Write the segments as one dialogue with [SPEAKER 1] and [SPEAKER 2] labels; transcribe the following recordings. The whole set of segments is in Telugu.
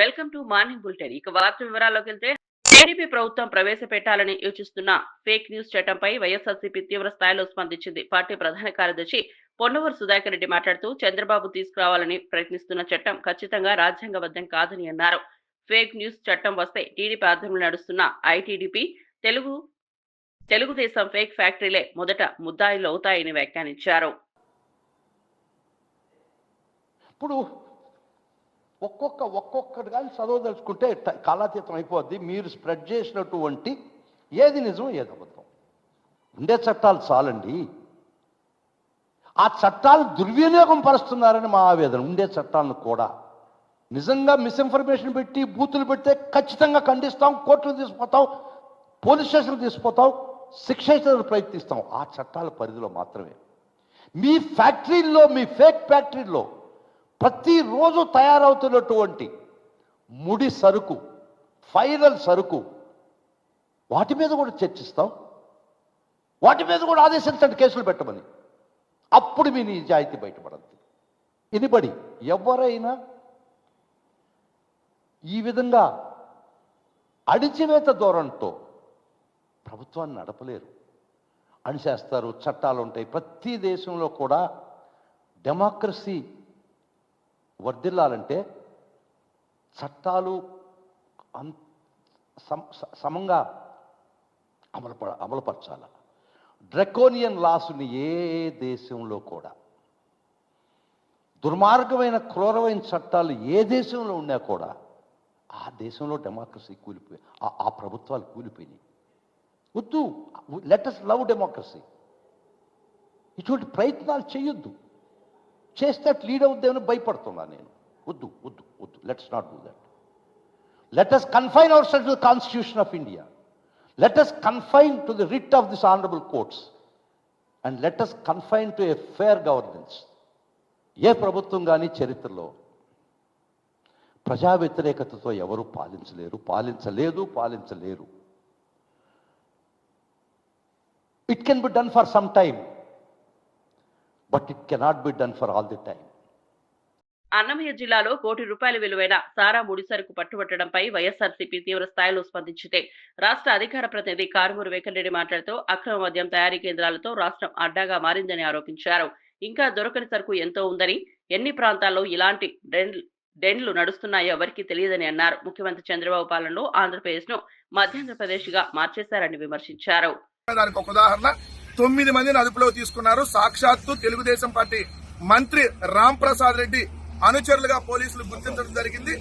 [SPEAKER 1] Welcome to morning bulletin. ఇక వార్త వివరాల్లోకి వెళ్తే టీడీపీ ప్రభుత్వం ప్రవేశపెట్టాలని యోచిస్తున్న ఫేక్ న్యూస్ చట్టంపై వైఎస్ఆర్సీపీ తీవ్ర స్థాయిలో స్పందించింది. పార్టీ ప్రధాన కార్యదర్శి పొన్నవూరు సుధాకర్ రెడ్డి మాట్లాడుతూ చంద్రబాబు తీసుకురావాలని ప్రయత్నిస్తున్న చట్టం ఖచ్చితంగా రాజ్యాంగబద్ధం కాదని అన్నారు. ఫేక్ న్యూస్ చట్టం వస్తే టీడీపీ ఆధ్వర్యంలో నడుస్తున్న ఐటీడీపీ తెలుగుదేశం ఫేక్ ఫ్యాక్టరీలే మొదట ముద్దాయిలు అవుతాయని వ్యాఖ్యానించారు.
[SPEAKER 2] ఇప్పుడు ఒక్కొక్కటి కానీ చదవదలుచుకుంటే కాలాతీతం అయిపోద్ది. మీరు స్ప్రెడ్ చేసినటువంటి ఏది నిజం ఏది అబద్ధం ఉండే చట్టాలు చాలండి. ఆ చట్టాలు దుర్వినియోగం పరుస్తున్నారని మా ఆవేదన. ఉండే చట్టాలను కూడా నిజంగా మిస్ఇన్ఫర్మేషన్ పెట్టి బూతులు పెడితే ఖచ్చితంగా ఖండిస్తాం, కోర్టులు తీసుకుపోతాం, పోలీస్ స్టేషన్లు తీసుకుపోతాం, శిక్ష ప్రయత్నిస్తాం. ఆ చట్టాల పరిధిలో మాత్రమే. మీ ఫ్యాక్టరీల్లో, మీ ఫేక్ ఫ్యాక్టరీల్లో ప్రతిరోజు తయారవుతున్నటువంటి ముడి సరుకు, ఫైనల్ సరుకు, వాటి మీద కూడా చర్చిస్తాం, వాటి మీద కూడా ఆదేశించండి కేసులు పెట్టమని. అప్పుడు మీ నిజాయితీ బయటపడద్దు. ఇనిబడి ఎవరైనా ఈ విధంగా అణిచివేత ధోరణితో ప్రభుత్వాన్ని నడపలేరు. అణిచేస్తారు, చట్టాలు ఉంటాయి. ప్రతి దేశంలో కూడా డెమోక్రసీ వర్ధిల్లాలంటే చట్టాలు సమంగా అమలుపరచాలి. డ్రకోనియన్ లాసుని ఏ దేశంలో కూడా, దుర్మార్గమైన క్రూరమైన చట్టాలు ఏ దేశంలో ఉన్నా కూడా ఆ దేశంలో డెమోక్రసీ కూలిపోయి, ఆ ప్రభుత్వాలు కూలిపోయినాయి. వద్దు, లెట్ us లవ్ డెమోక్రసీ. ఇటువంటి ప్రయత్నాలు చేయొద్దు. చేస్తే లీడ్ అవుద్దేమని భయపడుతున్నా నేను. వద్దు వద్దు వద్దు, let's not do that. Let us confine our self to the constitution of India. Let us confine to the writ of this honourable courts and let us confine to a fair governance. ఏ ప్రభుత్వం కానీ చరిత్రలో ప్రజా వ్యతిరేకతతో ఎవరు పాలించలేరు. It can be done for some time, but it cannot be done for all the time.
[SPEAKER 1] Annamayya జిల్లాలో ₹1 కోటి విలువైన సారా ముడిసరుకు పట్టుబట్టడంపై వైఎస్ఆర్సీపీ తీవ్ర స్థాయిలో స్పందించింది. రాష్ట్ర అధికార ప్రతినిధి కారుమూరి వెంకటరెడ్డి మాట్లాడుతూ అక్రమ మద్యం తయారీ కేంద్రాలతో రాష్ట్రం అడ్డాగా మారిందని ఆరోపించారు. ఇంకా దొరకని సరుకు ఎంతో ఉందని, ఎన్ని ప్రాంతాల్లో ఇలాంటి డెన్లు నడుస్తున్నాయో ఎవరికీ తెలియదని అన్నారు. ముఖ్యమంత్రి చంద్రబాబు పాలనలో ఆంధ్రప్రదేశ్ ను మధ్యాంధ్రప్రదేశ్ గా మార్చేశారని విమర్శించారు.
[SPEAKER 3] దానికి ఒక ఉదాహరణ, 9 మందిని అదుపులో తీసుకున్నారు. సాక్షాత్తు తెలుగుదేశం పార్టీ మంత్రి రామ్ ప్రసాద్ రెడ్డి అనుచరులుగా పోలీసులు గుర్తించడం జరిగింది.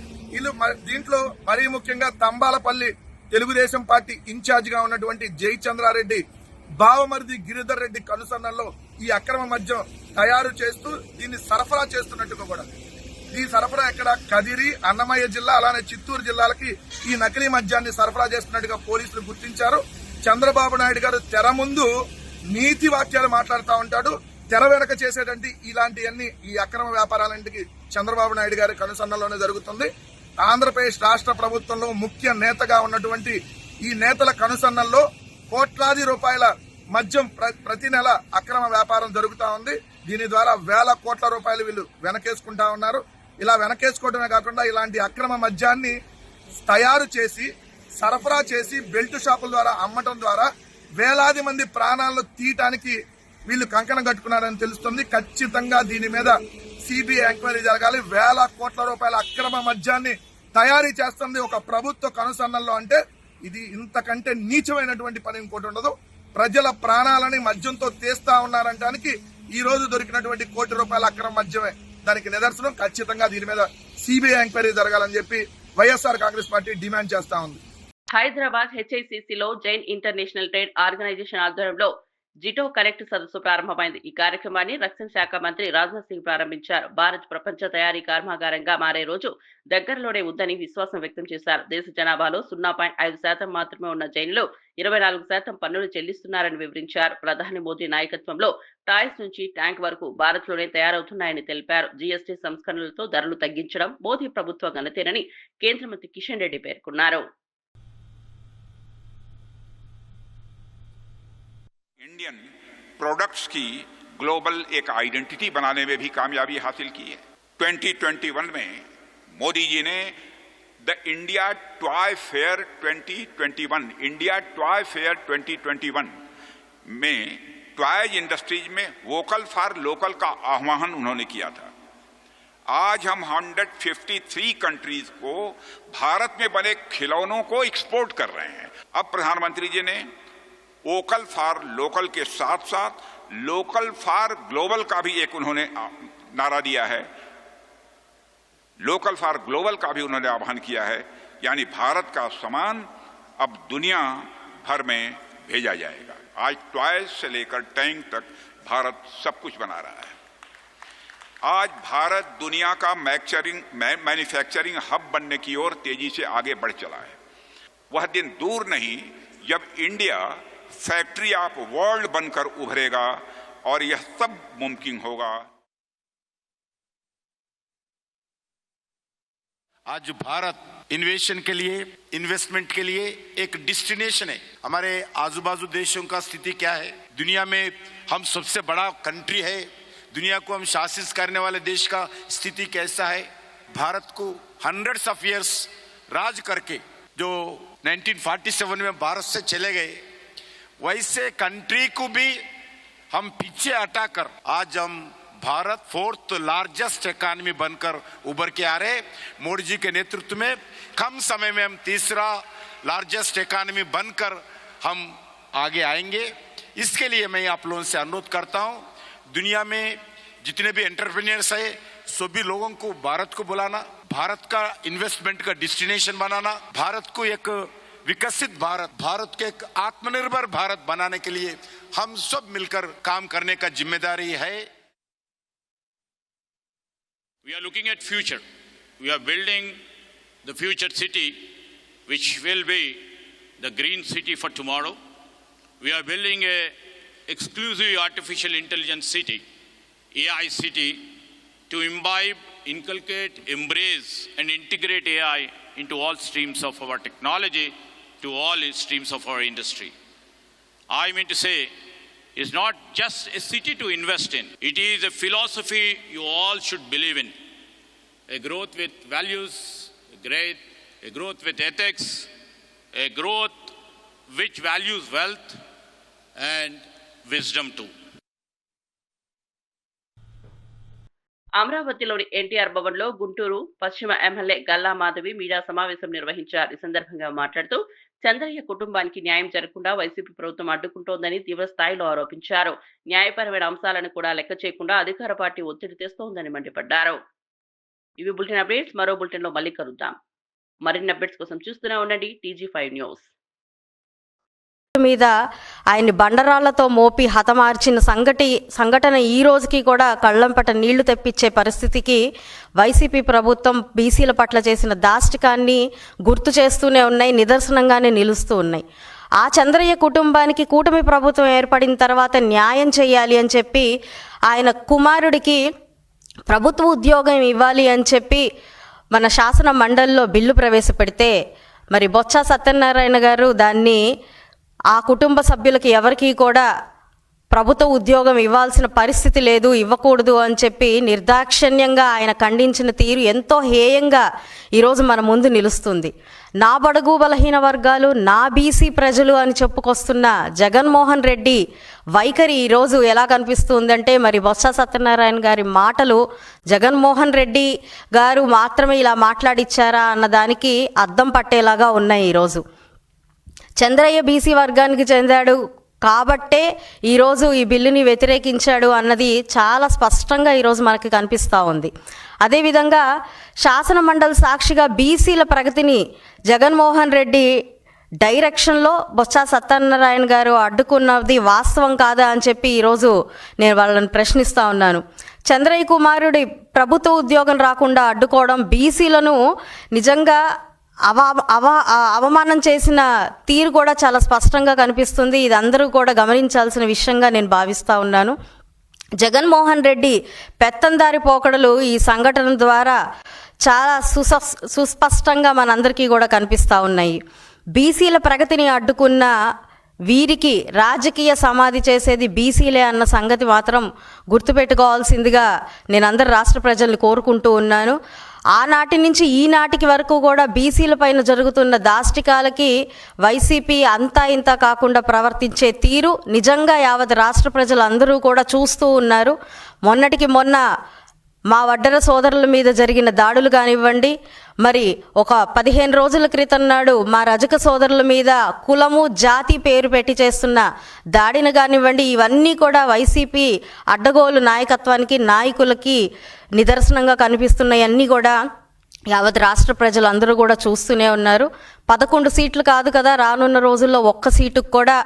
[SPEAKER 3] దీంట్లో మరీ ముఖ్యంగా తంబాలపల్లి తెలుగుదేశం పార్టీ ఇన్ఛార్జ్ గా ఉన్నటువంటి జయచంద్రారెడ్డి బావమరిది గిరిధర్ రెడ్డి కనుసన్నల్లో ఈ అక్రమ మద్యం తయారు చేస్తూ దీన్ని సరఫరా చేస్తున్నట్టుగా కూడా. ఈ సరఫరా ఎక్కడ? కదిరి, అన్నమయ్య జిల్లా, అలానే చిత్తూరు జిల్లాలకి ఈ నకిలీ మద్యాన్ని సరఫరా చేస్తున్నట్టుగా పోలీసులు గుర్తించారు. చంద్రబాబు నాయుడు గారు తెర ముందు నీతి వాక్యాలు మాట్లాడుతూ ఉంటాడు, తెర వెనక చేసేటువంటి ఇలాంటివన్నీ, ఈ అక్రమ వ్యాపారాలంటికి చంద్రబాబు నాయుడు గారి కనుసన్నలోనే జరుగుతుంది. ఆంధ్రప్రదేశ్ రాష్ట్ర ప్రభుత్వంలో ముఖ్య నేతగా ఉన్నటువంటి ఈ నేతల కనుసన్నల్లో కోట్లాది రూపాయల మద్యం ప్రతి నెల అక్రమ వ్యాపారం జరుగుతూ ఉంది. దీని ద్వారా వేల కోట్ల రూపాయలు వీళ్ళు వెనకేసుకుంటా ఉన్నారు. ఇలా వెనకేసుకోవడమే కాకుండా ఇలాంటి అక్రమ మద్యాన్ని తయారు చేసి సరఫరా చేసి బెల్ట్ షాపుల ద్వారా అమ్మటం ద్వారా వేలాది మంది ప్రాణాలను తీయటానికి వీళ్ళు కంకణం కట్టుకున్నారని తెలుస్తుంది. ఖచ్చితంగా దీని మీద సిబిఐ ఎంక్వైరీ జరగాలి. వేల కోట్ల రూపాయల అక్రమ మద్యాన్ని తయారీ చేస్తుంది ఒక ప్రభుత్వ కనుసన్నల్లో. అంటే ఇది ఇంతకంటే నీచమైనటువంటి పని ఇంకోటి ఉండదు. ప్రజల ప్రాణాలని మద్యంతో తీస్తా ఉన్నారంటానికి ఈ రోజు దొరికినటువంటి ₹1 కోటి అక్రమ మద్యమే దానికి నిదర్శనం. ఖచ్చితంగా దీని మీద సిబిఐ ఎంక్వైరీ జరగాలని చెప్పి వైఎస్ఆర్ కాంగ్రెస్ పార్టీ డిమాండ్ చేస్తా ఉంది.
[SPEAKER 1] హైదరాబాద్ హెచ్ఐసిసిలో జైన్ ఇంటర్నేషనల్ ట్రేడ్ ఆర్గనైజేషన్ ఆధ్వర్యంలో జిటో కనెక్ట్ సదస్సు ప్రారంభమైంది. ఈ కార్యక్రమాన్ని రక్షణ శాఖ మంత్రి రాజ్నాథ్ సింగ్ ప్రారంభించారు. భారత్ ప్రపంచ తయారీ కర్మాగారంగా మారే రోజు దగ్గరలోనే ఉందని విశ్వాసం వ్యక్తం చేశారు. దేశ జనాభాలో 0.5% మాత్రమే ఉన్న జైన్లు 24% పన్నులు చెల్లిస్తున్నారని వివరించారు. ప్రధాని మోదీ నాయకత్వంలో టాయ్స్ నుంచి ట్యాంక్ వరకు భారత్ లోనే తయారవుతున్నాయని తెలిపారు. జీఎస్టీ సంస్కరణలతో ధరలు తగ్గించడం మోదీ ప్రభుత్వ ఘనతేనని కేంద్ర మంత్రి కిషన్ రెడ్డి పేర్కొన్నారు.
[SPEAKER 4] इंडियन प्रोडक्ट्स की ग्लोबल एक आइडेंटिटी बनाने में भी कामयाबी हासिल की है। 2021 में मोदी जी ने the India Toy Fair 2021, India Toy Fair 2021 में टॉयज इंडस्ट्रीज में वोकल फॉर लोकल का आह्वान उन्होंने किया था। आज हम 153 कंट्रीज को भारत में बने खिलौनों को एक्सपोर्ट कर रहे हैं। अब प्रधानमंत्री जी ने वोकल फॉर लोकल के साथ साथ लोकल फॉर ग्लोबल का भी एक उन्होंने नारा दिया है, लोकल फॉर ग्लोबल का भी उन्होंने आह्वान किया है, यानी भारत का सामान अब दुनिया भर में भेजा जाएगा। आज टॉयज से लेकर टैंक तक भारत सब कुछ बना रहा है। आज भारत दुनिया का मैन्युफैक्चरिंग हब बनने की ओर तेजी से आगे बढ़ चला है। वह दिन दूर नहीं जब इंडिया फैक्ट्री ऑफ वर्ल्ड बनकर उभरेगा और यह सब मुमकिन होगा।
[SPEAKER 5] आज भारत इन्वेस्टमेंट के लिए एक डेस्टिनेशन है। हमारे आजू बाजू देशों का स्थिति क्या है? दुनिया में हम सबसे बड़ा कंट्री है, दुनिया को हम शासित करने वाले देश का स्थिति कैसा है? भारत को हंड्रेड्स ऑफ इयर्स राज करके जो 1947 में भारत से चले गए, वैसे कंट्री को भी हम पीछे हटाकर आज हम भारत 4th लार्जेस्ट इकॉनमी बनकर उभर के आ रहे। मोदी जी के नेतृत्व में कम समय में हम 3रा लार्जेस्ट इकॉनमी बनकर हम आगे आएंगे। इसके लिए मैं आप लोगों से अनुरोध करता हूं, दुनिया में जितने भी एंटरप्रेन्योर्स है सभी लोगों को भारत को बुलाना, भारत का इन्वेस्टमेंट का डेस्टिनेशन बनाना, भारत को एक विकसित भारत के एक आत्मनिर्भर भारत बनाने के लिए हम सब मिलकर काम करने का जिम्मेदारी है।
[SPEAKER 6] We are looking at future. We are building the future city, which will be the green city for tomorrow. We are building a exclusive artificial intelligence city, AI city, to imbibe, inculcate, embrace, and integrate AI into all streams of our technology, to all streams of our industry. I mean to say, it's not just a city to invest in. It is a philosophy you all should believe in. A growth with values, a growth with ethics, a growth which values wealth and wisdom too.
[SPEAKER 1] అమరావతిలోని ఎన్టీఆర్ భవన్లో గుంటూరు పశ్చిమ ఎమ్మెల్యే గల్లా మాధవి మీడియా సమావేశం నిర్వహించారు. ఈ సందర్భంగా మాట్లాడుతూ చంద్రయ్య కుటుంబానికి న్యాయం జరగకుండా వైసీపీ ప్రభుత్వం అడ్డుకుంటోందని తీవ్ర స్థాయిలో ఆరోపించారు. న్యాయపరమైన అంశాలను కూడా లెక్క చేయకుండా అధికార పార్టీ ఒత్తిడి తెస్తోందని మండిపడ్డారు. ఇవి బులెటిన్ అప్డేట్స్. మరో బులెటిన్ లో మళ్ళీ కలుద్దాం. మరిన్ని అప్డేట్స్ కోసం చూస్తూనే ఉండండి TG5 న్యూస్.
[SPEAKER 7] మీద ఆయన్ని బండరాళ్లతో మోపి హతమార్చిన సంఘటన ఈ రోజుకి కూడా కళ్ళంపట నీళ్లు తెప్పించే పరిస్థితికి వైసీపీ ప్రభుత్వం బీసీల పట్ల చేసిన దాష్టికాన్ని గుర్తు చేస్తూనే ఉన్నాయి, నిదర్శనంగానే నిలుస్తూ ఉన్నాయి. ఆ చంద్రయ్య కుటుంబానికి కూటమి ప్రభుత్వం ఏర్పడిన తర్వాత న్యాయం చేయాలి అని చెప్పి ఆయన కుమారుడికి ప్రభుత్వ ఉద్యోగం ఇవ్వాలి అని చెప్పి మన శాసన మండలిలో బిల్లు ప్రవేశపెడితే మరి బొత్స సత్యనారాయణ గారు దాన్ని ఆ కుటుంబ సభ్యులకి ఎవరికీ కూడా ప్రభుత్వ ఉద్యోగం ఇవ్వాల్సిన పరిస్థితి లేదు, ఇవ్వకూడదు అని చెప్పి నిర్దాక్షిణ్యంగా ఆయన ఖండించిన తీరు ఎంతో హేయంగా ఈరోజు మన ముందు నిలుస్తుంది. నా బడుగు బలహీన వర్గాలు, నా బీసీ ప్రజలు అని చెప్పుకొస్తున్న జగన్మోహన్ రెడ్డి వైఖరి ఈరోజు ఎలా కనిపిస్తుందంటే, మరి బొత్స సత్యనారాయణ గారి మాటలు జగన్మోహన్ రెడ్డి గారు మాత్రమే ఇలా మాట్లాడిచ్చారా అన్నదానికి అద్దం పట్టేలాగా ఉన్నాయి. ఈరోజు చంద్రయ్య బీసీ వర్గానికి చెందాడు కాబట్టే ఈరోజు ఈ బిల్లుని వ్యతిరేకించాడు అన్నది చాలా స్పష్టంగా ఈరోజు మనకి కనిపిస్తూ ఉంది. అదేవిధంగా శాసన మండలి సాక్షిగా బీసీల ప్రగతిని జగన్మోహన్ రెడ్డి డైరెక్షన్లో బొత్స సత్యనారాయణ గారు అడ్డుకున్నది వాస్తవం కాదా అని చెప్పి ఈరోజు నేను వాళ్ళని ప్రశ్నిస్తూ ఉన్నాను. చంద్రయ్య కుమారుడి ప్రభుత్వ ఉద్యోగం రాకుండా అడ్డుకోవడం బీసీలను నిజంగా అవమానం చేసిన తీరు కూడా చాలా స్పష్టంగా కనిపిస్తుంది. ఇది అందరూ కూడా గమనించాల్సిన విషయంగా నేను భావిస్తూ ఉన్నాను. జగన్మోహన్ రెడ్డి పెత్తందారి పోకడలు ఈ సంఘటన ద్వారా చాలా సుస్పష్టంగా మనందరికీ కూడా కనిపిస్తూ ఉన్నాయి. బీసీల ప్రగతిని అడ్డుకున్న వీరికి రాజకీయ సమాధి చేసేది బీసీలే అన్న సంగతి మాత్రం గుర్తుపెట్టుకోవాల్సిందిగా నేను అందరు రాష్ట్ర ప్రజల్ని కోరుకుంటూ ఉన్నాను. ఆనాటి నుంచి ఈనాటికి వరకు కూడా బీసీల పైన జరుగుతున్న దాష్టికాలకి వైసీపీ అంతా ఇంత కాకుండా ప్రవర్తించే తీరు నిజంగా యావత్ రాష్ట్ర ప్రజలందరూ కూడా చూస్తూ ఉన్నారు. మొన్నటికి మొన్న మా వడ్డెర సోదరుల మీద జరిగిన దాడులు కానివ్వండి, మరి ఒక 15 రోజుల క్రితం నాడు మా రజక సోదరుల మీద కులము జాతి పేరు పెట్టి చేస్తున్న దాడిని కానివ్వండి, ఇవన్నీ కూడా వైసీపీ అడ్డగోలు నాయకత్వానికి నాయకులకి నిదర్శనంగా కనిపిస్తున్నాయి. అన్నీ కూడా యావత్ రాష్ట్ర ప్రజలందరూ కూడా చూస్తూనే ఉన్నారు. 11 సీట్లు కాదు కదా, రానున్న రోజుల్లో ఒక్క సీటుకు కూడా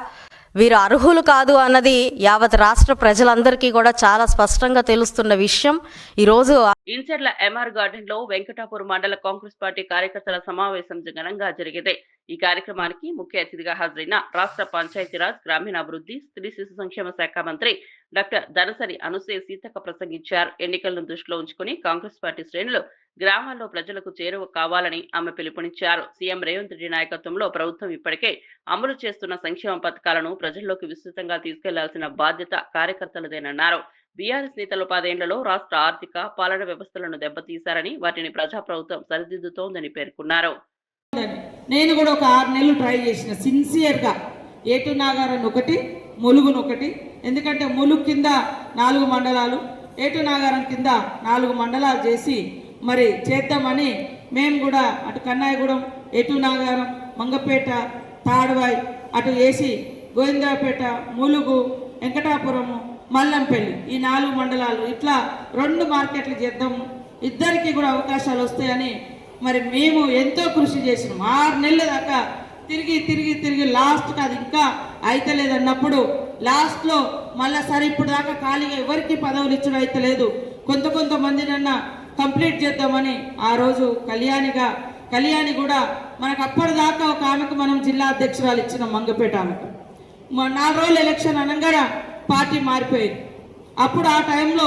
[SPEAKER 7] వీరు అర్హులు కాదు అన్నది యావత్ రాష్ట్ర ప్రజలందరికీ కూడా చాలా స్పష్టంగా తెలుస్తున్న విషయం. ఈరోజు
[SPEAKER 1] ఇంచర్ల ఎంఆర్ గార్డెన్ లో వెంకటాపూర్ మండల కాంగ్రెస్ పార్టీ కార్యకర్తల సమావేశం ఘనంగా జరిగింది. ఈ కార్యక్రమానికి ముఖ్య అతిథిగా హాజరైన రాష్ట్ర పంచాయతీరాజ్ గ్రామీణాభివృద్ధి స్త్రీ శిశు సంక్షేమ శాఖ మంత్రి డాక్టర్ దనసరి అనుసూయ సీతక్క ప్రసంగించారు. ఎన్నికలను దృష్టిలో ఉంచుకుని కాంగ్రెస్ పార్టీ శ్రేణులు గ్రామాల్లో ప్రజలకు చేరువ కావాలని ఆమె పిలుపునిచ్చారు. సీఎం రేవంత్ రెడ్డి నాయకత్వంలో ప్రభుత్వం ఇప్పటికే అమలు చేస్తున్న సంక్షేమ పథకాలను ప్రజల్లోకి విస్తృతంగా తీసుకెళ్లాల్సిన బాధ్యత కార్యకర్తలదేనన్నారు. బీఆర్ఎస్ నేతలు 10 ఏళ్లలో రాష్ట్ర ఆర్థిక పాలన వ్యవస్థలను దెబ్బతీశారని, వాటిని ప్రజాప్రభుత్వం సరిదిద్దుతోందని పేర్కొన్నారు.
[SPEAKER 8] నేను కూడా ఒక 6 నెలలు ట్రై చేసిన సిన్సియర్గా ఏటు నాగారాన్ని ఒకటి, ములుగును ఒకటి, ఎందుకంటే ములుగు కింద 4 మండలాలు, ఏటు నాగారం కింద 4 మండలాలు చేసి మరి చేద్దామని మేము కూడా అటు కన్నాయగూడెం, ఏటు నాగారం, మంగపేట, తాడువాయి అటు వేసి గోవిందరావుపేట, ములుగు, వెంకటాపురము, మల్లంపల్లి ఈ 4 మండలాలు ఇట్లా 2 మార్కెట్లు చేద్దాము, ఇద్దరికి కూడా అవకాశాలు వస్తాయని మరి మేము ఎంతో కృషి చేసినాం. 6 నెలల దాకా తిరిగి లాస్ట్కి అది ఇంకా అయితలేదన్నప్పుడు లాస్ట్లో మళ్ళీ సరే ఇప్పుడు దాకా ఖాళీగా ఎవరికి పదవులు ఇచ్చడం అయితలేదు, కొంతమందినన్నా కంప్లీట్ చేద్దామని ఆ రోజు కళ్యాణి కూడా మనకు అప్పటిదాకా ఒక ఆమెకు మనం జిల్లా అధ్యక్షురాలు ఇచ్చినాం. మంగపేట ఆమెకు 4 రోజులు ఎలక్షన్ అనగా పార్టీ మారిపోయింది. అప్పుడు ఆ టైంలో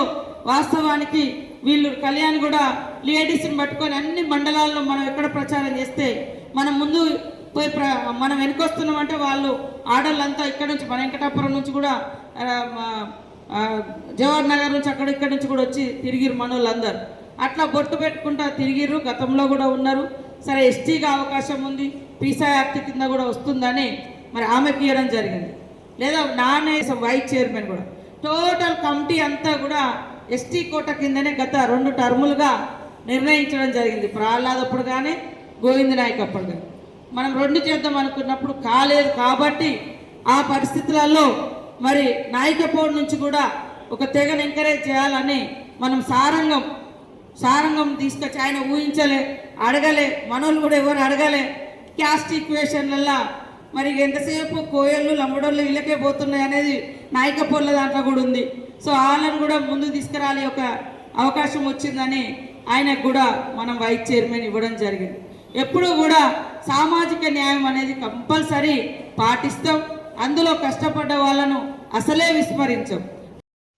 [SPEAKER 8] వాస్తవానికి వీళ్ళు కళ్యాణ్ కూడా లేడీస్ని పట్టుకొని అన్ని మండలాల్లో మనం ఎక్కడ ప్రచారం చేస్తే మనం ముందు పోయి మనం వెనుకొస్తున్నామంటే వాళ్ళు ఆడళ్ళంతా ఇక్కడ నుంచి మన వెంకటాపురం నుంచి కూడా జవహర్ నగర్ నుంచి ఇక్కడ నుంచి కూడా వచ్చి తిరిగిరు మనోళ్ళందరూ. అట్లా బొట్టు పెట్టుకుంటా తిరిగిర్రు, గతంలో కూడా ఉన్నారు. సరే ఎస్టీగా అవకాశం ఉంది, పీసా యాక్ట్ కింద కూడా వస్తుందని మరి ఆమెకి ఇవ్వడం జరిగింది. లేదా నానే వైస్ చైర్మన్ కూడా టోటల్ కమిటీ అంతా కూడా ఎస్టీ కోట కిందనే గత 2 టర్ములుగా నిర్ణయించడం జరిగింది. ప్రహ్లాదప్పుడు కానీ గోవింద నాయక్ అప్పుడు కానీ మనం 2 చేద్దాం అనుకున్నప్పుడు కాలేదు. కాబట్టి ఆ పరిస్థితులలో మరి నాయకపోవడం నుంచి కూడా ఒక తెగను ఎంకరేజ్ చేయాలని మనం సారంగం తీసుకొచ్చి ఆయన ఊహించలే, అడగలే, మనోళ్ళు కూడా ఎవరు అడగలే. క్యాస్ట్ ఈక్వేషన్లల్లో మరి ఎంతసేపు కోయళ్ళు లంబడోళ్ళు ఇళ్ళకే పోతున్నాయి అనేది నాయకపోళ్ళ దాంట్లో కూడా ఉంది. సో వాళ్ళని కూడా ముందు తీసుకురాలి ఒక అవకాశం వచ్చిందని ఆయనకు కూడా మనం వైస్ చైర్మన్ ఇవ్వడం జరిగింది. ఎప్పుడూ కూడా సామాజిక న్యాయం అనేది కంపల్సరీ పాటిస్తాం. అందులో కష్టపడ్డ వాళ్ళను అసలే విస్మరించాం.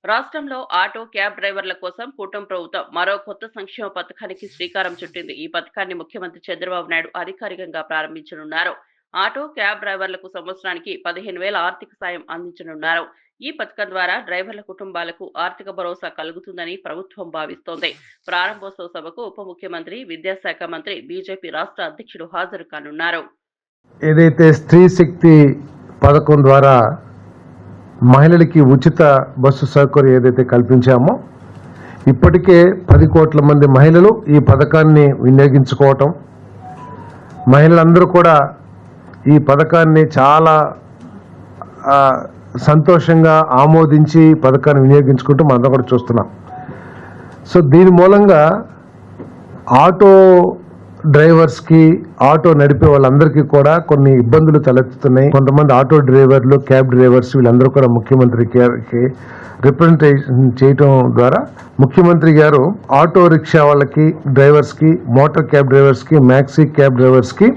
[SPEAKER 1] రాష్ట్రంలో ఆటో క్యాబ్ డ్రైవర్ల కోసం కూటమి ప్రభుత్వం మరో కొత్త సంక్షేమ పథకానికి శ్రీకారం చుట్టింది. ఈ పథకాన్ని ముఖ్యమంత్రి చంద్రబాబు నాయుడు అధికారికంగా ప్రారంభించనున్నారు. ఆటో క్యాబ్ డ్రైవర్లకు సంవత్సరానికి 15,000 ఆర్థిక సాయం అందించనున్నారు. ఈ పథకం ద్వారా డ్రైవర్ల కుటుంబాలకు ఆర్థిక భరోసా కలుగుతుందని ప్రభుత్వం భావిస్తోంది. ప్రారంభోత్సవ సభకు ఉప ముఖ్యమంత్రి, విద్యాశాఖ మంత్రి, బీజేపీ రాష్ట్ర అధ్యక్షుడు హాజరు కానున్నారు.
[SPEAKER 9] ఏదైతే స్త్రీ శక్తి పథకం ద్వారా మహిళలకి ఉచిత బస్సు సౌకర్యం ఏదైతే కల్పించామో ఇప్పటికే 10 కోట్ల మంది మహిళలు ఈ పథకాన్ని వినియోగించుకోవటం, మహిళలందరూ కూడా ఈ పథకాన్ని చాలా సంతోషంగా ఆమోదించి పథకాన్ని వినియోగించుకుంటూ మనం కూడా చూస్తున్నాం. సో దీని మూలంగా ఆటో డ్రైవర్స్కి, ఆటో నడిపే వాళ్ళందరికీ కూడా కొన్ని ఇబ్బందులు తలెత్తుతున్నాయి. కొంతమంది ఆటో డ్రైవర్లు, క్యాబ్ డ్రైవర్స్ వీళ్ళందరూ కూడా ముఖ్యమంత్రి గారికి రిప్రజెంటేషన్ చేయడం ద్వారా ముఖ్యమంత్రి గారు ఆటో రిక్షా వాళ్ళకి, డ్రైవర్స్కి, మోటార్ క్యాబ్ డ్రైవర్స్కి, మ్యాక్సీ క్యాబ్ డ్రైవర్స్కి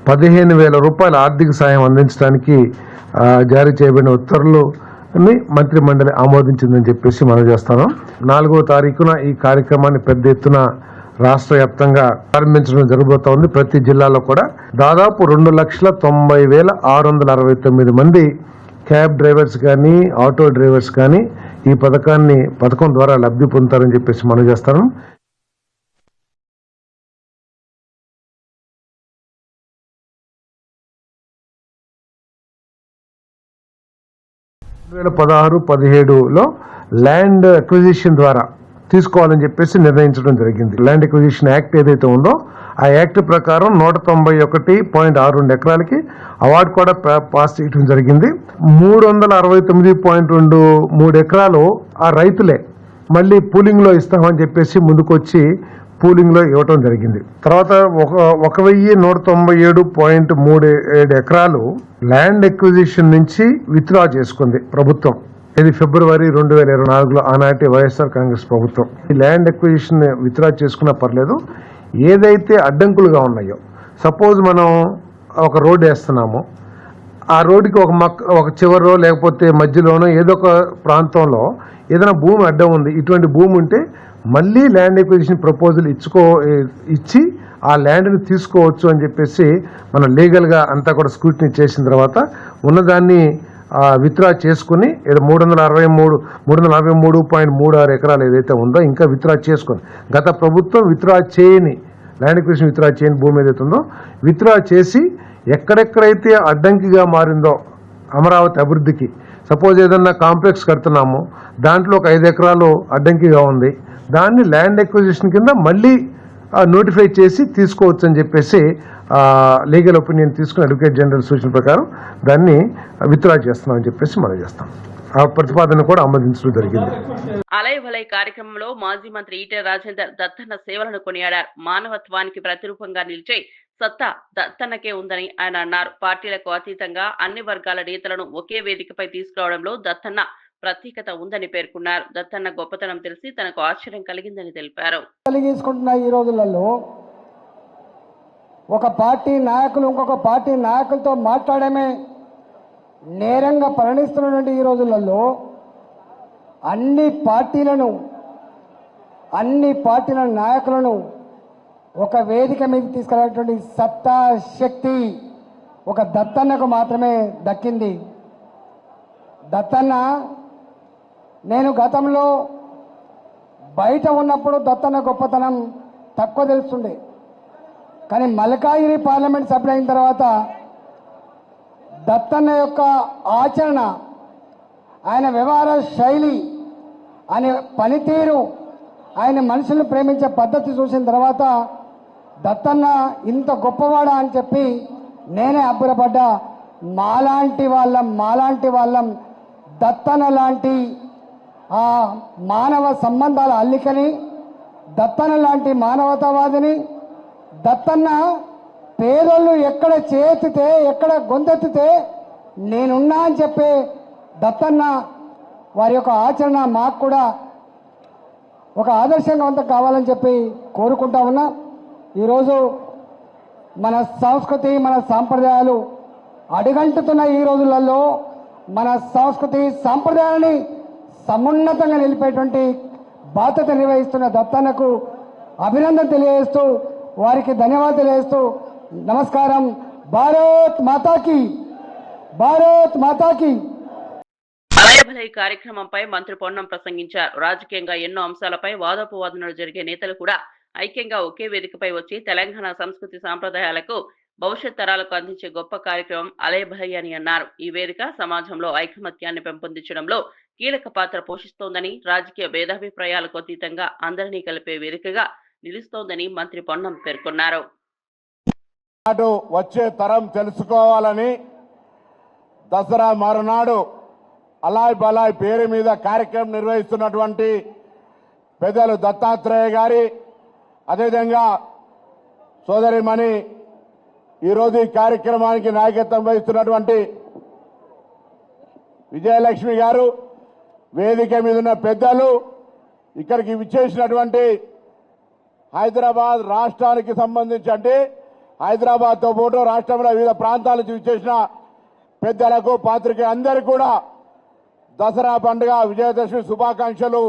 [SPEAKER 9] 15,000 రూపాయల ఆర్థిక సాయం అందించడానికి జారీ చేయబడిన ఉత్తర్వులని మంత్రి మండలి ఆమోదించిందని చెప్పేసి మనం చేస్తాను. 4వ తారీఖున ఈ కార్యక్రమాన్ని పెద్ద ఎత్తున రాష్ట్ర వ్యాప్తంగా ప్రారంభించడం జరగబోతోంది. ప్రతి జిల్లాలో కూడా దాదాపు 2,90,669 మంది క్యాబ్ డ్రైవర్స్ కానీ, ఆటో డ్రైవర్స్ కానీ ఈ పథకం ద్వారా లబ్ధి పొందుతారని చెప్పేసి మనం చేస్తాను. 2016-17లో ల్యాండ్ అక్విజిషన్ ద్వారా తీసుకోవాలని చెప్పేసి నిర్ణయించడం జరిగింది. ల్యాండ్ అక్విజిషన్ యాక్ట్ ఏదైతే ఉందో ఆ యాక్ట్ ప్రకారం 191.62 ఎకరాలకి అవార్డు కూడా పాస్ చేయడం జరిగింది. 369.23 ఎకరాలు ఆ రైతులే మళ్ళీ పూలింగ్లో ఇస్తామని చెప్పేసి ముందుకొచ్చి పూలింగ్లో ఇవ్వటం జరిగింది. తర్వాత 1197.37 ఎకరాలు ల్యాండ్ ఎక్విజిషన్ నుంచి విత్డ్రా చేసుకుంది ప్రభుత్వం. ఇది ఫిబ్రవరి 2024లో ఆనాటి వైఎస్ఆర్ కాంగ్రెస్ ప్రభుత్వం. ఈ ల్యాండ్ ఎక్విజిషన్ విత్డ్రా చేసుకున్నా పర్లేదు, ఏదైతే అడ్డంకులుగా ఉన్నాయో, సపోజ్ మనం ఒక రోడ్డు వేస్తున్నాము, ఆ రోడ్డుకి ఒక చివరో లేకపోతే మధ్యలోనో ఏదో ఒక ప్రాంతంలో ఏదైనా భూమి అడ్డం ఉంది, ఇటువంటి భూమి ఉంటే మళ్ళీ ల్యాండ్ ఎక్విజిషన్ ప్రపోజల్ ఇచ్చి ఆ ల్యాండ్ని తీసుకోవచ్చు అని చెప్పేసి మనం లీగల్గా అంతా కూడా స్క్రూటినీ చేసిన తర్వాత ఉన్నదాన్ని విత్డ్రా చేసుకుని 343.36 ఎకరాలు ఏదైతే ఉందో ఇంకా విత్డ్రా చేసుకొని, గత ప్రభుత్వం విత్డ్రా చేయని ల్యాండ్ ఎక్విజిషన్ విత్డ్రా చేయని భూమి ఏదైతే ఉందో విత్డ్రా చేసి ఎక్కడెక్కడైతే అడ్డంకిగా మారిందో అమరావతి అభివృద్ధికి, సపోజ్ ఏదన్నా కాంప్లెక్స్ కడుతున్నాము, దాంట్లో ఒక 5 ఎకరాలు అడ్డంకిగా ఉంది, దాన్ని ల్యాండ్ ఎక్విజిషన్ కింద మళ్ళీ నోటిఫై చేసి తీసుకోవచ్చు అని చెప్పేసి లీగల్ ఒపీనియన్ తీసుకుని అడ్వకేట్ జనరల్ సూచన ప్రకారం దాన్ని విత్డ్రా చేస్తున్నామని చెప్పేసి మనం చేస్తాం. ఆ ప్రతిపాదన కూడా ఆమోదించడం జరిగింది.
[SPEAKER 1] అలయ్ వలయ్ కార్యక్రమంలో మాజీ మంత్రి ఈటెల రాజేందర్ దత్తన్న సేవలను కొనియాడారు. మానవత్వానికి ప్రతిరూపంగా నిలిచే సత్తా దత్తన్నకే ఉందని ఆయన అన్నారు. పార్టీలకు అతీతంగా అన్ని వర్గాల నేతలను ఒకే వేదికపై తీసుకురావడంలో దత్తన్న ప్రత్యేకత ఉందని పేర్కొన్నారు. దత్తన్న గొప్పతనం తెలిసి తనకు ఆశ్చర్యం కలిగిందని తెలిపారు.
[SPEAKER 10] కలిగించుకుంటున్న ఈ రోజులలో ఒక పార్టీ నాయకులు ఇంకొక పార్టీ నాయకులతో మాట్లాడమే నేరంగా పరిణిస్తున్నటువంటి ఈ రోజులలో అన్ని పార్టీల నాయకులను ఒక వేదిక మీద తీసుకెళ్ళేటువంటి సత్తా శక్తి ఒక దత్తన్నకు మాత్రమే దక్కింది. దత్తన్న, నేను గతంలో బయట ఉన్నప్పుడు దత్తన్న గొప్పతనం తక్కువ తెలుస్తుండే, కానీ మల్కాజిగిరి పార్లమెంట్ సభ్యులు అయిన తర్వాత దత్తన్న యొక్క ఆచరణ, ఆయన వ్యవహార శైలి, ఆయన పనితీరు, ఆయన మనుషులను ప్రేమించే పద్ధతి చూసిన తర్వాత దత్తన్న ఇంత గొప్పవాడా అని చెప్పి నేనే అబ్బురపడ్డా. మాలాంటి వాళ్ళం దత్తన్న లాంటి ఆ మానవ సంబంధాల అల్లికని, దత్తన్న లాంటి మానవతావాదిని, దత్తన్న పేదోళ్ళు ఎక్కడ చేతితే ఎక్కడ గొంతెత్తితే నేనున్నా అని చెప్పే దత్తన్న వారి యొక్క ఆచరణ మాకు కూడా ఒక ఆదర్శంగా కావాలని చెప్పి కోరుకుంటా ఉన్నా. ఈరోజు మన సంస్కృతి, మన సాంప్రదాయాలు అడుగంటుతున్న ఈ రోజులలో మన సంస్కృతి సాంప్రదాయాలని సమున్నతంగా నిలిపేటువంటి బాధ్యత నిర్వహిస్తున్న దత్తన్నకు అభినందన తెలియజేస్తూ, వారికి ధన్యవాదాలు తెలియజేస్తూ నమస్కారం. భారత్ మాతాకి, భారత్ మాతాకి.
[SPEAKER 1] అలయ్ కార్యక్రమంపై మంత్రి పొన్నం ప్రసంగించారు. రాజకీయంగా ఎన్నో అంశాలపై వాదోపవాదనలు జరిగే నేతలు కూడా ఐక్యంగా ఒకే వేదికపై వచ్చి తెలంగాణ సంస్కృతి సాంప్రదాయాలకు భవిష్యత్ తరాలకు అందించే గొప్ప కార్యక్రమం అలయ్ అని అన్నారు. ఈ వేదిక సమాజంలో ఐకమత్యాన్ని పెంపొందించడంలో కీలక పాత్ర పోషిస్తోందని, రాజకీయ భేదాభిప్రాయాలకు అతీతంగా అందరినీ కలిపే వేదికగా నిలుస్తోందని మంత్రి పొన్నం పేర్కొన్నారు.
[SPEAKER 11] వచ్చే తరం తెలుసుకోవాలని దసరా మరునాడు అలాయ్ బలాయ్ పేరు మీద కార్యక్రమం నిర్వహిస్తున్నటువంటి పెద్దలు దత్తాత్రేయ గారి, అదేవిధంగా సోదరిమణి ఈరోజు ఈ కార్యక్రమానికి నాయకత్వం వహిస్తున్నటువంటి విజయలక్ష్మి గారు, వేదిక మీద ఉన్న పెద్దలు, ఇక్కడికి విచ్చేసినటువంటి హైదరాబాద్ రాష్ట్రానికి సంబంధించి, అంటే హైదరాబాద్తో పాటు రాష్ట్రంలో వివిధ ప్రాంతాల నుంచి విచ్చేసిన పెద్దలకు, పాత్రికేయులకు అందరికీ కూడా దసరా పండుగ విజయదశమి శుభాకాంక్షలు.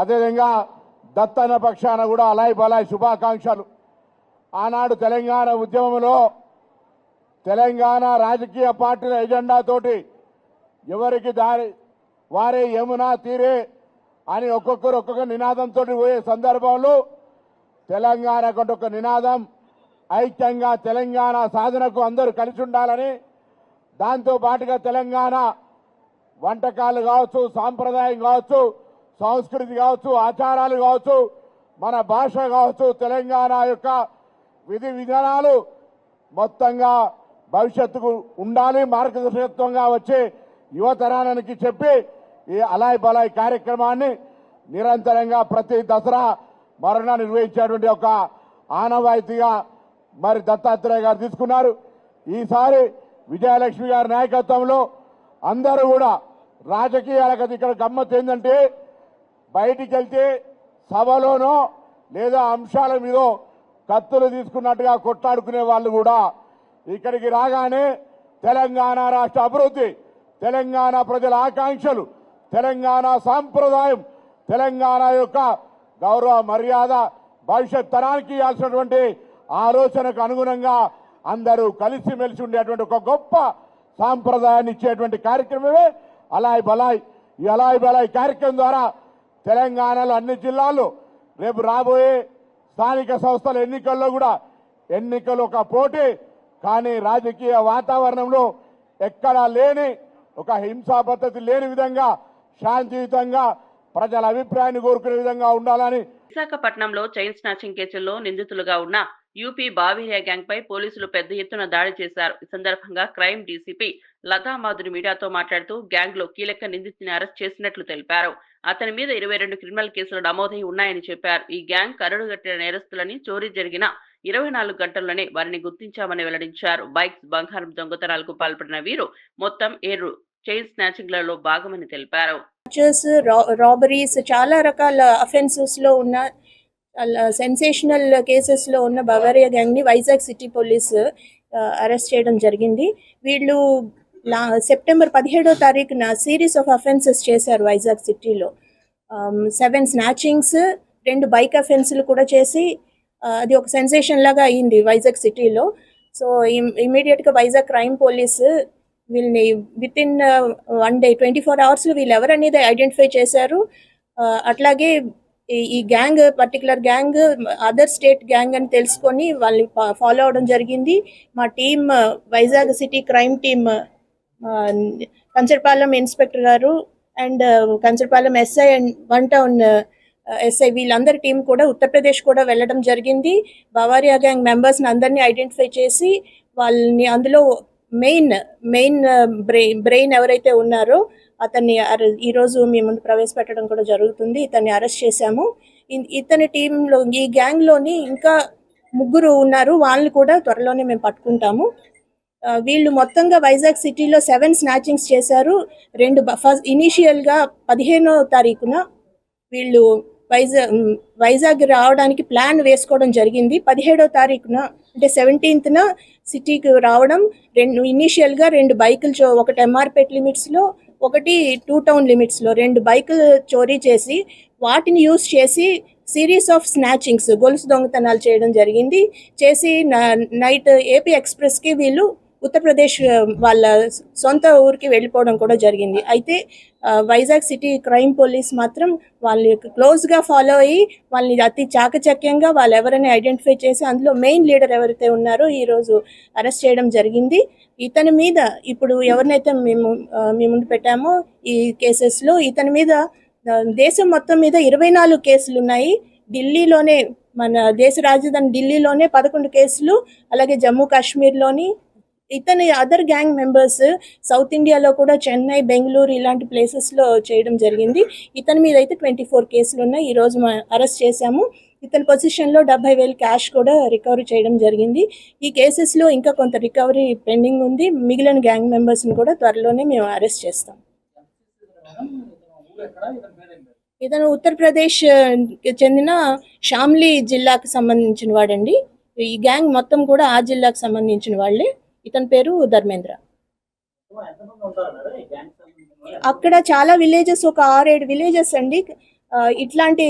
[SPEAKER 11] అదేవిధంగా దత్తన్న పక్షాన కూడా అలాయ్ బలాయ్ శుభాకాంక్షలు. ఆనాడు తెలంగాణ ఉద్యమంలో తెలంగాణ రాజకీయ పార్టీల ఎజెండాతోటి ఎవరికి దారి వారే యమునా తీరే అని ఒక్కొక్కరు ఒక్కొక్క నినాదంతో పోయే సందర్భంలో తెలంగాణకు ఒక నినాదం, ఐక్యంగా తెలంగాణ సాధనకు అందరూ కలిసి ఉండాలని, దాంతో పాటుగా తెలంగాణ వంటకాలు కావచ్చు, సాంప్రదాయం కావచ్చు, సంస్కృతి కావచ్చు, ఆచారాలు కావచ్చు, మన భాష కావచ్చు, తెలంగాణ యొక్క విధి విధానాలు మొత్తంగా భవిష్యత్తుకు ఉండాలి, మార్గదర్శకత్వంగా వచ్చే యువతరానికి చెప్పి ఈ అలాయ్ బలాయ్ కార్యక్రమాన్ని నిరంతరంగా ప్రతి దసరా మరణ నిర్వహించేటువంటి ఒక ఆనవాయితీగా మరి దత్తాత్రేయ గారు తీసుకున్నారు. ఈసారి విజయలక్ష్మి గారి నాయకత్వంలో అందరూ కూడా రాజకీయాలకు ఇక్కడ గమ్మత్ ఏంటంటే బయటికి వెళ్తే సభలోనో లేదా అంశాల మీదో కత్తులు తీసుకున్నట్టుగా కొట్లాడుకునే వాళ్ళు కూడా ఇక్కడికి రాగానే తెలంగాణ రాష్ట్ర అభివృద్ధి, తెలంగాణ ప్రజల ఆకాంక్షలు, తెలంగాణ సాంప్రదాయం, తెలంగాణ యొక్క గౌరవ మర్యాద భవిష్యత్ తరానికి ఇవ్వాల్సినటువంటి ఆలోచనకు అనుగుణంగా అందరూ కలిసిమెలిసి ఉండేటువంటి ఒక గొప్ప సాంప్రదాయాన్ని ఇచ్చేటువంటి కార్యక్రమమే అలాయ్ బలాయ్. ఈ అలాయ్ బలాయ్ కార్యక్రమం ద్వారా తెలంగాణలో అన్ని జిల్లాల్లో రేపు రాబోయే స్థానిక సంస్థల ఎన్నికల్లో కూడా ఎన్నికలు ఒక పోటీ, కానీ రాజకీయ వాతావరణంలో ఎక్కడా లేని ఒక హింసా పద్ధతి లేని విధంగా శాంతియుతంగా ప్రజల అభిప్రాయాన్ని కోరుకునే విధంగా ఉండాలని.
[SPEAKER 1] విశాఖపట్నంలో చైన్ స్నాచింగ్ కేసుల్లో నిందితులుగా ఉన్న యూపీ బావిరియా గ్యాంగ్ పై పోలీసులు పెద్ద ఎత్తున దాడి చేశారు. ఈ సందర్భంగా క్రైమ్ డీసీపీ లతా మాధురి మీడియాతో మాట్లాడుతూ గ్యాంగ్ లో కీలక నిందితుని అరెస్ట్ చేసినట్లు తెలిపారు. అతని మీద 22 క్రిమినల్ కేసులు నమోదై ఉన్నాయని చెప్పారు. ఈ గ్యాంగ్ కరడుగట్టిన నేరస్తులని, చోరీ జరిగిన 24 గంటల్లోనే వారిని గుర్తించామని వెల్లడించారు. బైక్స్, బంగారం దొంగతనాలకు పాల్పడిన వీరు మొత్తం 7 చైన్ స్నాచింగ్లలో భాగమని తెలిపారు.
[SPEAKER 12] రాబరీస్, చాలా రకాల అఫెన్సెస్ లో ఉన్న సెన్సేషనల్ కేసెస్ లో ఉన్న బవేరియా గ్యాంగ్ ని వైజాగ్ సిటీ పోలీస్ అరెస్ట్ చేయడం జరిగింది. వీళ్ళు సెప్టెంబర్ 17వ తారీఖున సిరీస్ ఆఫ్ అఫెన్సెస్ చేశారు వైజాగ్ సిటీలో. 7 స్నాచింగ్స్, 2 బైక్ అఫెన్స్లు కూడా చేసి అది ఒక సెన్సేషన్ లాగా అయింది వైజాగ్ సిటీలో. సో ఇమీడియట్గా వైజాగ్ క్రైమ్ పోలీస్ వీళ్ళని విత్ ఇన్ 1 day 24 hours వీళ్ళు ఎవరనేది ఐడెంటిఫై చేశారు. అట్లాగే ఈ gang, particular gang other state gang అని తెలుసుకొని వాళ్ళని ఫాలో అవడం జరిగింది. మా team, Vizag city crime team, Kancharapalem inspector గారు and Kancharapalem SI and 1 town SI వీళ్ళందరి టీం కూడా ఉత్తరప్రదేశ్ కూడా వెళ్ళడం జరిగింది. బవేరియా గ్యాంగ్ మెంబర్స్ని అందరినీ ఐడెంటిఫై చేసి వాళ్ళని అందులో మెయిన్ బ్రెయిన్ ఎవరైతే ఉన్నారో అతన్ని ఈరోజు మీ ముందు ప్రవేశపెట్టడం కూడా జరుగుతుంది. ఇతన్ని అరెస్ట్ చేశాము. ఇతని టీంలో, ఈ గ్యాంగ్లోని ఇంకా 3 ఉన్నారు, వాళ్ళని కూడా త్వరలోనే మేము పట్టుకుంటాము. వీళ్ళు మొత్తంగా వైజాగ్ సిటీలో 7 స్నాచింగ్స్ చేశారు. ఇనీషియల్గా 15వ తారీఖున వీళ్ళు వైజాగ్ రావడానికి ప్లాన్ వేసుకోవడం జరిగింది. 17వ తారీఖున అంటే 17th సిటీకి రావడం, ఇనీషియల్గా 2 బైకులు, ఒకటి ఎంఆర్పేట్ లిమిట్స్లో, ఒకటి 2 టౌన్ లిమిట్స్లో 2 బైకులు చోరీ చేసి వాటిని యూజ్ చేసి సిరీస్ ఆఫ్ స్నాచింగ్స్, గొలుసు దొంగతనాలు చేయడం జరిగింది. చేసి నైట్ ఏపీ ఎక్స్ప్రెస్కి వీళ్ళు ఉత్తరప్రదేశ్ వాళ్ళ సొంత ఊరికి వెళ్ళిపోవడం కూడా జరిగింది. అయితే వైజాగ్ సిటీ క్రైమ్ పోలీస్ మాత్రం వాళ్ళని క్లోజ్గా ఫాలో అయ్యి వాళ్ళని అతి చాకచక్యంగా వాళ్ళు ఎవరైనా ఐడెంటిఫై చేసి అందులో మెయిన్ లీడర్ ఎవరైతే ఉన్నారో ఈరోజు అరెస్ట్ చేయడం జరిగింది. ఇతని మీద ఇప్పుడు ఎవరినైతే మేము మీ ముందు పెట్టామో ఈ కేసెస్లో ఇతని మీద దేశం మొత్తం మీద 24 కేసులు ఉన్నాయి. ఢిల్లీలోనే, మన దేశ రాజధాని ఢిల్లీలోనే 11 కేసులు, అలాగే జమ్మూ కాశ్మీర్లోని ఇతని అదర్ గ్యాంగ్ మెంబర్స్ సౌత్ ఇండియాలో కూడా చెన్నై, బెంగళూరు ఇలాంటి ప్లేసెస్లో చేయడం జరిగింది. ఇతని మీద అయితే 24 కేసులు ఉన్నాయి. ఈరోజు అరెస్ట్ చేశాము. ఇతని పొజిషన్లో 70,000 క్యాష్ కూడా రికవరీ చేయడం జరిగింది. ఈ కేసెస్లో ఇంకా కొంత రికవరీ పెండింగ్ ఉంది. మిగిలిన గ్యాంగ్ మెంబర్స్ని కూడా త్వరలోనే మేము అరెస్ట్ చేస్తాం. ఇతను ఉత్తరప్రదేశ్ చెందిన షామ్లీ జిల్లాకు సంబంధించిన వాడండి. ఈ గ్యాంగ్ మొత్తం కూడా ఆ జిల్లాకు సంబంధించిన వాళ్ళే. ఇతని పేరు ధర్మేంద్ర. అక్కడ చాలా విలేజెస్, ఒక 6-7 విలేజెస్ అండి. ఇట్లాంటి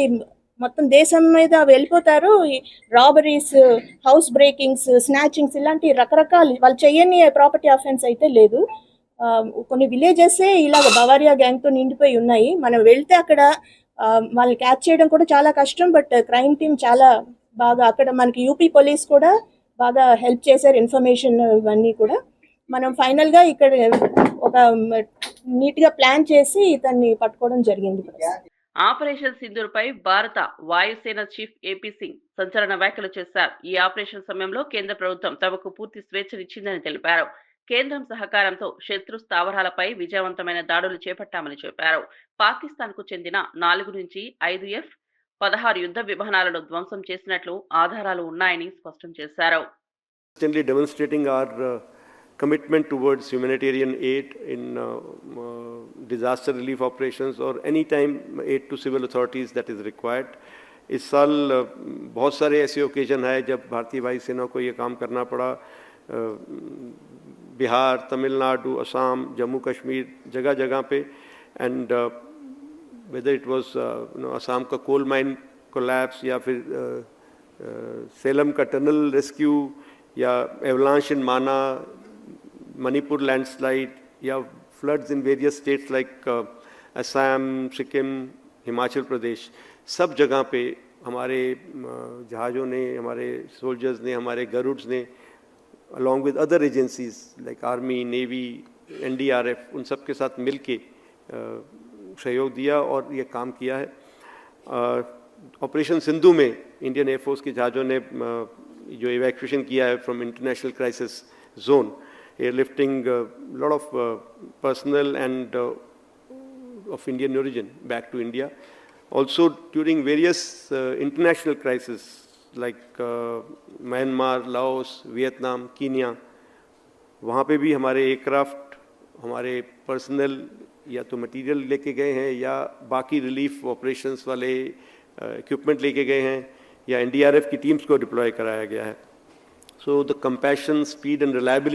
[SPEAKER 12] మొత్తం దేశం మీద వెళ్ళిపోతారు. రాబరీస్, హౌస్ బ్రేకింగ్స్, స్నాచింగ్స్ ఇలాంటి రకరకాలు, వాళ్ళు చేయని ప్రాపర్టీ అఫెన్స్ అయితే లేదు. కొన్ని విలేజెసే ఇలాగ బవేరియా గ్యాంగ్తో నిండిపోయి ఉన్నాయి. మనం వెళ్తే అక్కడ వాళ్ళని క్యాచ్ చేయడం కూడా చాలా కష్టం. బట్ క్రైమ్ టీమ్ చాలా బాగా, అక్కడ మనకి యూపీ పోలీస్ కూడా బాగా హెల్ప్ చేశారు, ఇన్ఫర్మేషన్ ఇవన్నీ కూడా. మనం ఫైనల్గా ఇక్కడ ఒక నీట్ గా ప్లాన్ చేసి ఇతన్ని పట్టుకోవడం జరిగింది.
[SPEAKER 1] ఆపరేషన్ సింధూర్పై భారత వాయుసేన చీఫ్ ఏపీ సింగ్ సంచలన వ్యాఖ్యలు చేశారు. ఈ ఆపరేషన్ సమయంలో కేంద్ర ప్రభుత్వం తమకు పూర్తి స్వేచ్ఛనిచ్చిందని తెలిపారు. కేంద్రం సహకారంతో శత్రు స్థావరాలపై విజయవంతమైన దాడులు చేపట్టామని చెప్పారు. పాకిస్తాన్ కు చెందిన 4 నుంచి 5 F-16 యుద్ధ విమానాలను ధ్వంసం చేసినట్లు ఆధారాలు ఉన్నాయని స్పష్టం చేశారు.
[SPEAKER 13] Demonstrating our commitment towards humanitarian aid in disaster relief operations or any time aid to civil authorities that is required. इस साल बहुत सारे ऐसे ओकेजन है जब भारतीय वायुसेना को ये काम करना पड़ा. बिहार, तमिलनाडु, असम, जम्मू कश्मीर, जगह जगह पे, and whether it was Assam का कोल माइन कोलैप्स या फिर सेलम का टनल रेस्क्यू या avalanche in Mana, Manipur landslide या floods in various states like Assam, Sikkim, Himachal Pradesh, सब जगह पे हमारे जहाज़ों ने, हमारे सोल्जर्स ने, हमारे गरुड्स ने along with other agencies like army, navy, NDRF, उन सब के साथ मिल के सहयोग दिया और ये काम किया है. ऑपरेशन सिंधु में इंडियन एयरफोर्स के जहाज़ों ने जो इवैक्यूएशन किया है from international crisis zone, airlifting lot of personnel and of Indian origin back to India. Also during various international crises like Myanmar, Laos, Vietnam, Kenya, वहाँ पे भी हमारे एयरक्राफ्ट, हमारे पर्सनल या तो मटेरियल लेके गए हैं या बाकी रिलीफ ऑपरेशंस वाले इक्विपमेंट लेके गए हैं या NDRF की टीम्स को डिप्लॉय कराया गया है. So the compassion, speed and reliability